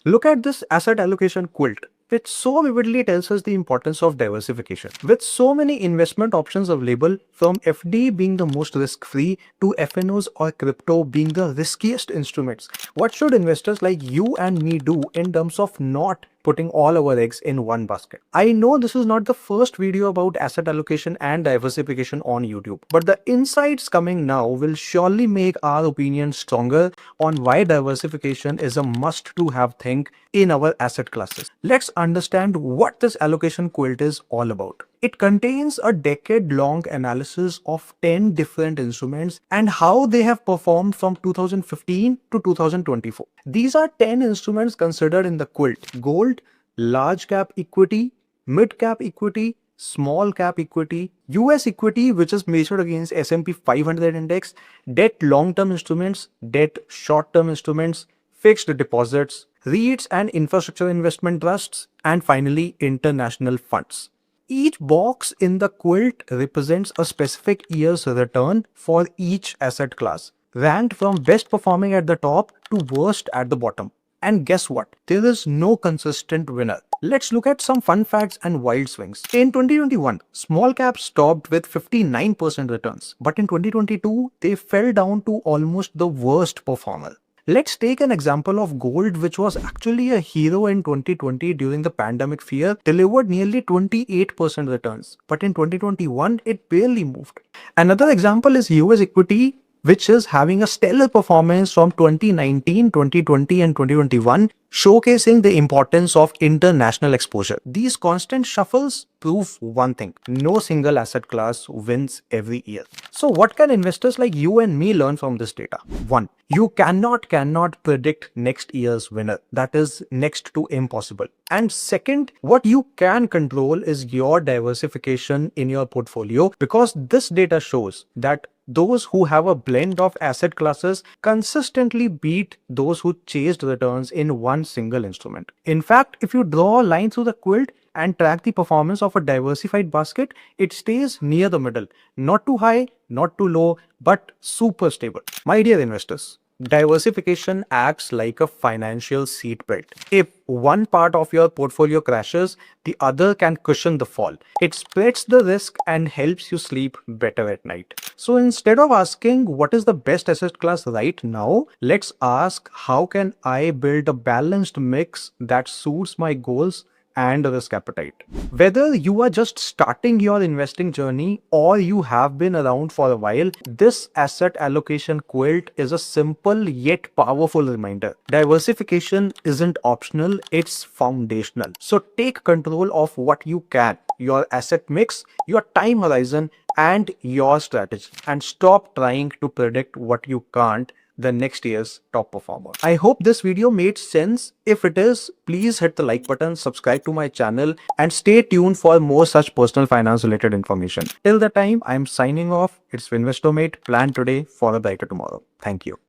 Look at this asset allocation quilt, which so vividly tells us the importance of diversification. With so many investment options available, from FD being the most risk-free to FNOs or crypto being the riskiest instruments, what should investors like you and me do in terms of not putting all our eggs in one basket? I know this is not the first video about asset allocation and diversification on YouTube, but the insights coming now will surely make our opinion stronger on why diversification is a must-to-have thing in our asset classes. Let's understand what this allocation quilt is all about. It contains a decade-long analysis of 10 different instruments and how they have performed from 2015 to 2024. These are 10 instruments considered in the quilt: gold, large cap equity, mid cap equity, small cap equity, US equity, which is measured against S&P 500 index, debt long-term instruments, debt short-term instruments, fixed deposits, REITs and infrastructure investment trusts, and finally international funds. Each box in the quilt represents a specific year's return for each asset class, ranked from best performing at the top to worst at the bottom. And guess what? There is no consistent winner. Let's look at some fun facts and wild swings. In 2021, small caps topped with 59% returns, but in 2022, they fell down to almost the worst performer. Let's take an example of gold, which was actually a hero in 2020 during the pandemic fear, delivered nearly 28% returns. But in 2021, it barely moved. Another example is US equity, which is having a stellar performance from 2019, 2020 and 2021, showcasing the importance of international exposure. These constant shuffles prove one thing: no single asset class wins every year. So what can investors like you and me learn from this data? 1. You cannot predict next year's winner. That is next to impossible. And second, what you can control is your diversification in your portfolio, because this data shows that those who have a blend of asset classes consistently beat those who chased returns in one single instrument. In fact, if you draw a line through the quilt and track the performance of a diversified basket, it stays near the middle. Not too high, not too low, but super stable. My dear investors, diversification acts like a financial seatbelt. If one part of your portfolio crashes, the other can cushion the fall. It spreads the risk and helps you sleep better at night. So instead of asking what is the best asset class right now, let's ask how can I build a balanced mix that suits my goals and risk appetite. Whether you are just starting your investing journey or you have been around for a while, this asset allocation quilt is a simple yet powerful reminder. Diversification isn't optional, it's foundational. So take control of what you can, your asset mix, your time horizon, and your strategy, and stop trying to predict what you can't, the next year's top performer. I hope this video made sense. If it is, please hit the like button, subscribe to my channel, and stay tuned for more such personal finance related information. Till the time, I'm signing off. It's Finvestomate. Plan today for a brighter tomorrow. Thank you.